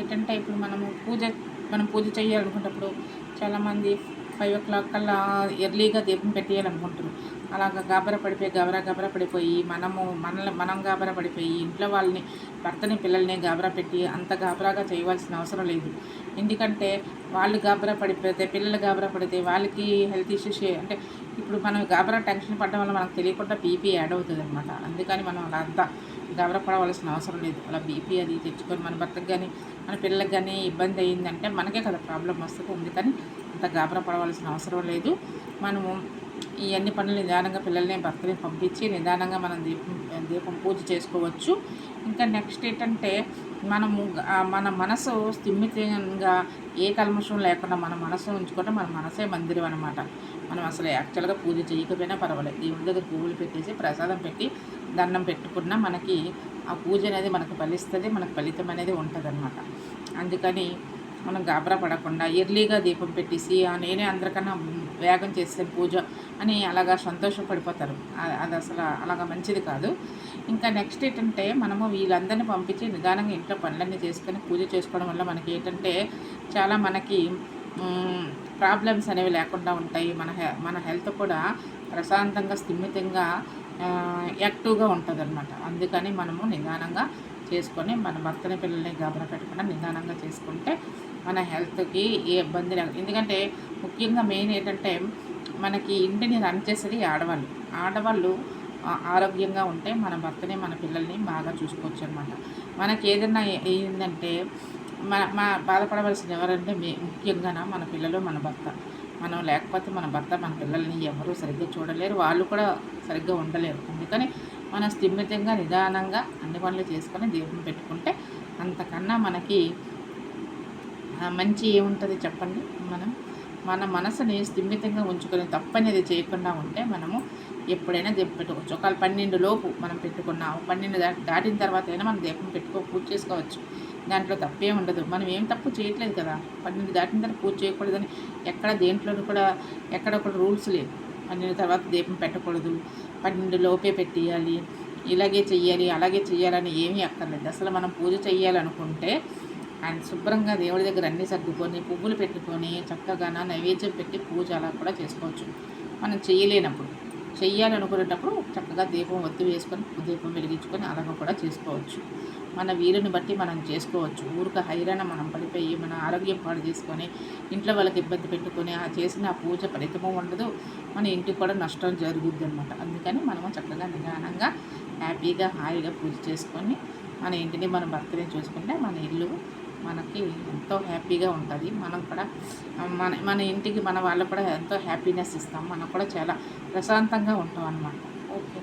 ఏంటంటే ఇప్పుడు మనం పూజ చేయాలనుకున్నప్పుడు చాలామంది 5 o'clock కల్లా ఎర్లీగా దీపం పెట్టేయాలనుకుంటారు. అలాగా గాబరా పడిపోయి మనం గాబరా పడిపోయి ఇంట్లో వాళ్ళని, భర్తని, పిల్లల్ని గాబరా పెట్టి అంత గాబరాగా చేయవలసిన అవసరం లేదు. ఎందుకంటే వాళ్ళు గాబరా పడిపోతే, పిల్లలు గాబరా పడితే వాళ్ళకి హెల్త్ ఇష్యూస్ అంటే ఇప్పుడు మనం గాబరా టెన్షన్ పడడం వల్ల మనకు తెలియకుండా బీపీ యాడ్ అవుతుందనమాట. అందుకని మనం అలా అంతా గాబరా పడవలసిన అవసరం లేదు. అలా బీపీ అది తెచ్చుకొని మన భర్తకు కానీ మన పిల్లలకు కానీ ఇబ్బంది అయిందంటే మనకే కదా ప్రాబ్లం వస్తుంది. అందుకని అంత గాబరా పడవలసిన అవసరం లేదు. మనము ఈ అన్ని పనులు నిదానంగా పిల్లల్ని, భర్తని పంపించి నిదానంగా మనం దీపం పూజ చేసుకోవచ్చు. ఇంకా నెక్స్ట్ ఏంటంటే మన మనసు స్థిమితంగా ఏ కల్మషం లేకుండా మన మనసు ఉంచుకుంటే మన మనసే మందిరం అనమాట. మనం అసలు యాక్చువల్గా పూజ చేయకపోయినా పర్వాలేదు, దేవుడి దగ్గర పువ్వులు పెట్టేసి ప్రసాదం పెట్టి దండం పెట్టుకున్నా మనకి ఆ పూజ అనేది మనకు ఫలిస్తుంది, మనకు ఫలితం అనేది ఉంటుందన్నమాట. అందుకని మనం గాబరా పడకుండా ఎర్లీగా దీపం పెట్టేసి నేనే అందరికన్నా వేగం చేస్తాను పూజ అని అలాగా సంతోషపడిపోతారు. అది అసలు అలాగా మంచిది కాదు. ఇంకా నెక్స్ట్ ఏంటంటే మనము వీళ్ళందరినీ పంపించి నిదానంగా ఇంట్లో పనులన్నీ చేసుకొని పూజ చేసుకోవడం వల్ల మనకి ఏంటంటే చాలా మనకి ప్రాబ్లమ్స్ అనేవి లేకుండా ఉంటాయి. మన హెల్త్ కూడా ప్రశాంతంగా, స్థిమితంగా, యాక్టివ్గా ఉంటుందన్నమాట. అందుకని మనము నిదానంగా చేసుకొని మన భర్తని, పిల్లల్ని గాబరా పెట్టకుండా నిదానంగా చేసుకుంటే మన హెల్త్కి ఏ ఇబ్బంది లేదు. ఎందుకంటే ముఖ్యంగా మెయిన్ ఏంటంటే మనకి ఇంటిని రన్ చేసేది ఆడవాళ్ళు ఆరోగ్యంగా ఉంటే మన భర్తని, మన పిల్లల్ని బాగా చూసుకోవచ్చు అనమాట. మనకి ఏదైనా ఏంటంటే బాధపడవలసింది ఎవరంటే ముఖ్యంగా మన పిల్లలు, మన భర్త. మనం లేకపోతే మన భర్త, మన పిల్లల్ని ఎవరూ సరిగ్గా చూడలేరు, వాళ్ళు కూడా సరిగ్గా ఉండలేరు. అందుకని మనం స్థిమితంగా, నిదానంగా అన్ని పనులు చేసుకొని దీపం పెట్టుకుంటే అంతకన్నా మనకి మంచి ఏముంటుంది చెప్పండి. మన మనసుని స్థిమితంగా ఉంచుకొని తప్పనేది చేయకుండా ఉంటే మనము ఎప్పుడైనా దీపం పెట్టుకోవచ్చు. ఒకవేళ 12 లోపు మనం పెట్టుకున్నాము, 12 దాటిన తర్వాత అయినా మనం దీపం పూజ చేసుకోవచ్చు. దాంట్లో తప్పే ఉండదు. మనం ఏం తప్పు చేయట్లేదు కదా. 12 దాటిన తర్వాత పూజ చేయకూడదని దేంట్లోనూ కూడా ఎక్కడ కూడా రూల్స్ లేవు. 12 తర్వాత దీపం పెట్టకూడదు, 12 లోపే పెట్టేయాలి, ఇలాగే చెయ్యాలి, అలాగే చెయ్యాలని ఏమీ అక్కర్లేదు. అసలు మనం పూజ చేయాలనుకుంటే ఆయన శుభ్రంగా దేవుడి దగ్గర అన్నీ సర్దుకొని, పువ్వులు పెట్టుకొని, చక్కగా నైవేద్యం పెట్టి పూజ అలా కూడా చేసుకోవచ్చు. మనం చెయ్యాలనుకునేటప్పుడు చక్కగా దీపం ఒత్తి వేసుకొని దీపం వెలిగించుకొని అలాగ కూడా చేసుకోవచ్చు. మన వీలుని బట్టి మనం చేసుకోవచ్చు. ఊరిక హైరాణ మనం పడిపోయి మన ఆరోగ్యం పాడు చేసుకొని ఇంట్లో వాళ్ళకి ఇబ్బంది పెట్టుకొని చేసిన పూజ ఫలితము ఉండదు, మన ఇంటికి కూడా నష్టం జరుగుద్ది అనమాట. అందుకని మనము చక్కగా నిదానంగా హ్యాపీగా హాయిగా పూజ చేసుకొని మన ఇంటిని, మన భర్తని చూసుకుంటే మన ఇల్లు మనకి ఎంతో హ్యాపీగా ఉంటుంది. మనం కూడా మన ఇంటికి మన వాళ్ళకు కూడా ఎంతో హ్యాపీనెస్ ఇస్తాం. మనం కూడా చాలా ప్రశాంతంగా ఉంటాం అన్నమాట. ఓకే.